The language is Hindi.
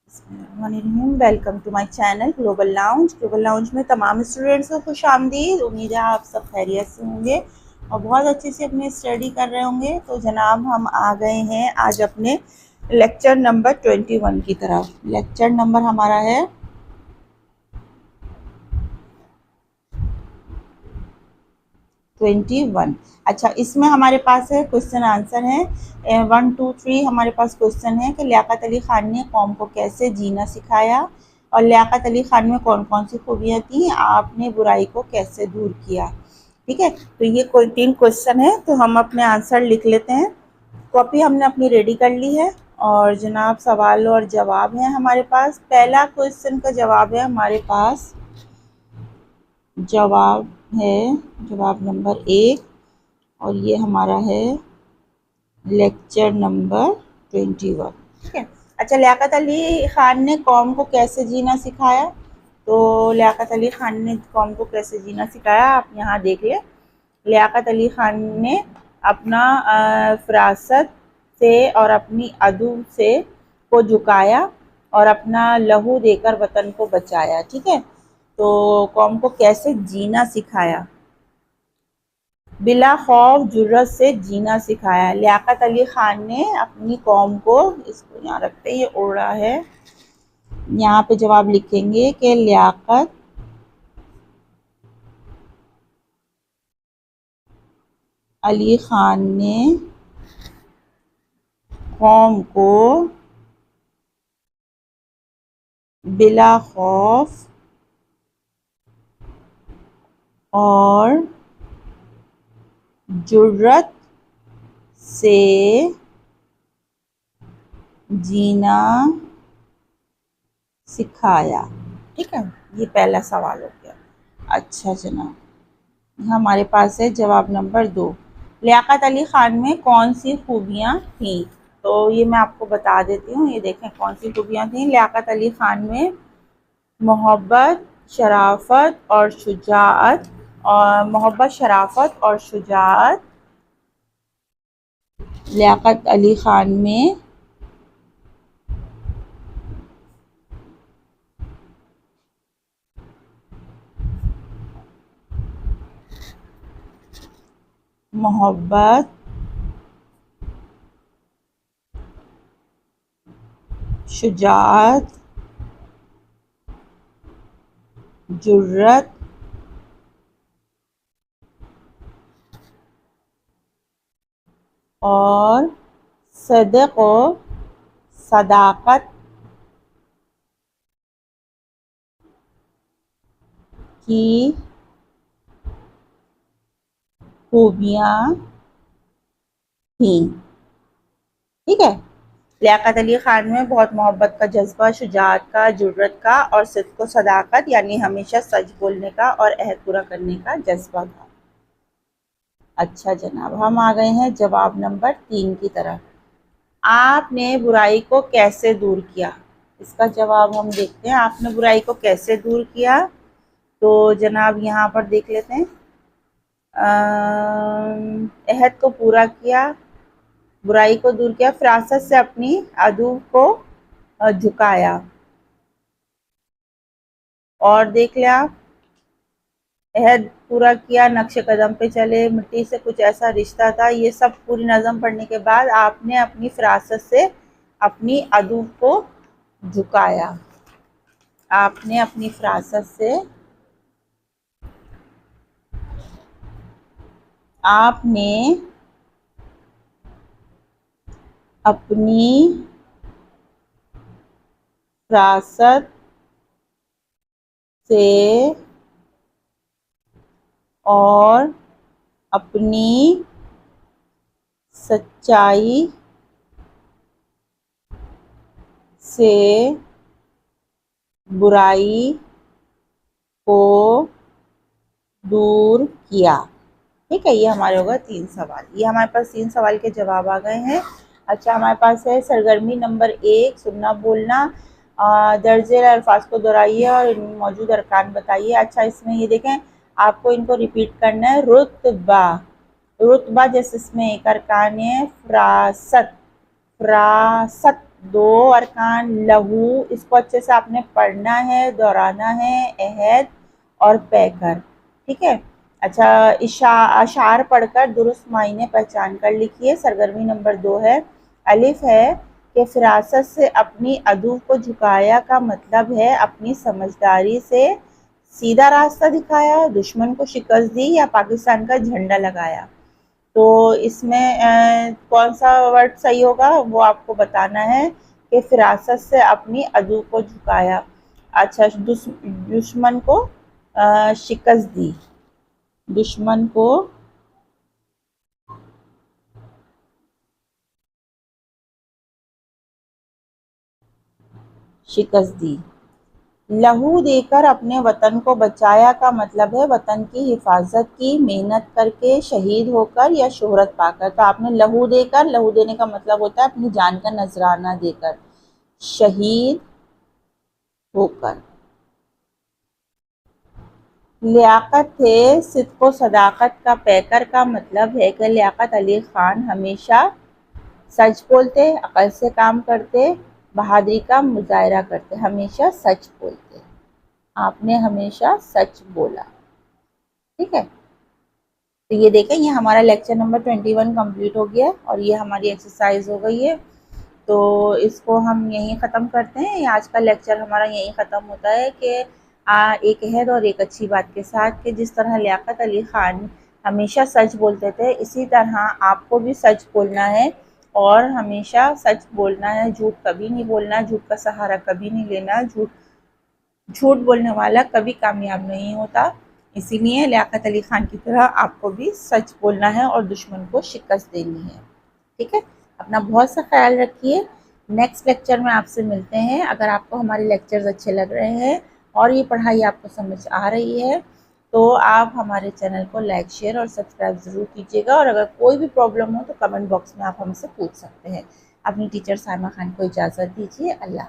Welcome to my channel global lounge. Global lounge में तमाम स्टूडेंट्स को खुश आमदीद। उम्मीद है आप सब खैरियत से होंगे और बहुत अच्छे से अपनी स्टडी कर रहे होंगे। तो जनाब हम आ गए हैं आज अपने लेक्चर नंबर 21 की तरफ। लेक्चर नंबर हमारा है 21। अच्छा, इसमें हमारे पास है क्वेश्चन आंसर है 1 2 3। हमारे पास क्वेश्चन है कि लियाकत अली खान ने कौम को कैसे जीना सिखाया और लियाकत अली खान में कौन कौन सी खूबियाँ थी, आपने बुराई को कैसे दूर किया। ठीक है, तो ये कोई 3 क्वेश्चन है, तो हम अपने आंसर लिख लेते हैं। कॉपी हमने अपनी रेडी कर ली है और जनाब सवाल और जवाब है हमारे पास। पहला क्वेश्चन का जवाब है हमारे पास, जवाब है जवाब नंबर 1 और ये हमारा है लेक्चर नंबर 21। ठीक है। अच्छा, लियाकत अली खान ने कौम को कैसे जीना सिखाया। तो लियाकत अली खान ने कौम को कैसे जीना सिखाया आप यहाँ देख लें। लियाकत अली खान ने अपना फरासत से और अपनी अदू से को झुकाया और अपना लहू देकर वतन को बचाया। ठीक है, तो कौम को कैसे जीना सिखाया, बिला खौफ जुर्रत से जीना सिखाया। लियाकत अली खान ने अपनी कौम को, इसको यहाँ रखते हैं, ये उड़ रहा है, यहाँ पे जवाब लिखेंगे कि लियाकत अली खान ने कौम को बिला खौफ और जुर्रत से जीना सिखाया। ठीक है, ये पहला सवाल हो गया। अच्छा जनाब, हमारे पास है जवाब नंबर 2, लियाकत अली खान में कौन सी खूबियाँ थीं। तो ये मैं आपको बता देती हूँ, ये देखें कौन सी खूबियाँ थीं। लियाकत अली खान में मोहब्बत, शराफत और शुजाअत, और मोहब्बत, शराफत और शुजाअत। लियाकत अली खान में मोहब्बत, शुजाअत, जुर्रत और सदक़ व सदाकत की खूबियाँ थीं। ठीक है, लियाकत अली खान में बहुत मोहब्बत का जज्बा, शुजाअत का, जुर्रत का और सिद्क़ व सदाकत यानी हमेशा सच बोलने का और अहद पूरा करने का जज्बा था। अच्छा जनाब, हम आ गए हैं जवाब नंबर 3 की तरफ। आपने बुराई को कैसे दूर किया, इसका जवाब हम देखते हैं। आपने बुराई को कैसे दूर किया, तो जनाब यहाँ पर देख लेते हैं। अहद को पूरा किया, बुराई को दूर किया, फरासत से अपनी अदू को झुकाया, और देख लिया अहद पूरा किया, नक्शे कदम पे चले, मिट्टी से कुछ ऐसा रिश्ता था। ये सब पूरी नज़म पढ़ने के बाद आपने अपनी फरासत से अपनी अदू को झुकाया। आपने अपनी फरासत से आपने अपनी फरासत से और अपनी सच्चाई से बुराई को दूर किया। ठीक है, ये हमारे होगा 3 सवाल। ये हमारे पास 3 सवाल के जवाब आ गए हैं। अच्छा, हमारे पास है सरगर्मी नंबर 1, सुनना बोलना, दर्जे अल्फाज को दोहराइए और मौजूद अरकान बताइए। अच्छा, इसमें ये देखें, आपको इनको रिपीट करना है। रुतबा, रुतबा जैसे इसमें एक अरकान है, फरासत, फरासत दो अरकान, लहू, इसको अच्छे से आपने पढ़ना है, दोहराना है, अहद और पैकर, ठीक है। अच्छा, अशार पढ़कर दुरुस्त मायने पहचान कर लिखिए। सरगर्मी नंबर 2 है, अलिफ है कि फिरासत से अपनी अदू को झुकाया का मतलब है अपनी समझदारी से सीधा रास्ता दिखाया, दुश्मन को शिकस्त दी या पाकिस्तान का झंडा लगाया। तो इसमें कौन सा वर्ड सही होगा वो आपको बताना है कि फिरासत से अपनी अदू को झुकाया। अच्छा, दुश्मन को शिकस्त दी, दुश्मन को शिकस्त दी। लहू देकर अपने वतन को बचाया का मतलब है वतन की हिफाजत की, मेहनत करके, शहीद होकर या शोहरत पाकर। तो आपने लहू देकर, लहू देने का मतलब होता है अपनी जान का नजराना देकर, शहीद होकर। लियाकत थे सिद्क व सदाकत का पैकर का मतलब है कि लियाकत अली खान हमेशा सच बोलते, अकल से काम करते, बहादुरी का मुजाहरा करते, हमेशा सच बोलते। आपने हमेशा सच बोला, ठीक है। तो ये देखें, ये हमारा लेक्चर नंबर 21 कंप्लीट हो गया और ये हमारी एक्सरसाइज हो गई है। तो इसको हम यहीं ख़त्म करते हैं। आज का लेक्चर हमारा यहीं ख़त्म होता है कि एक अहद और एक अच्छी बात के साथ कि जिस तरह लियाकत अली ख़ान हमेशा सच बोलते थे, इसी तरह आपको भी सच बोलना है और हमेशा सच बोलना है, झूठ कभी नहीं बोलना, झूठ का सहारा कभी नहीं लेना। झूठ बोलने वाला कभी कामयाब नहीं होता। इसीलिए लियाकत अली खान की तरह आपको भी सच बोलना है और दुश्मन को शिकस्त देनी है, ठीक है। अपना बहुत सा ख्याल रखिए। नेक्स्ट लेक्चर में आपसे मिलते हैं। अगर आपको हमारे लेक्चर्स अच्छे लग रहे हैं और ये पढ़ाई आपको समझ आ रही है तो आप हमारे चैनल को लाइक, शेयर और सब्सक्राइब ज़रूर कीजिएगा। और अगर कोई भी प्रॉब्लम हो तो कमेंट बॉक्स में आप हमसे पूछ सकते हैं। अपनी टीचर साइमा खान को इजाज़त दीजिए। अल्लाह।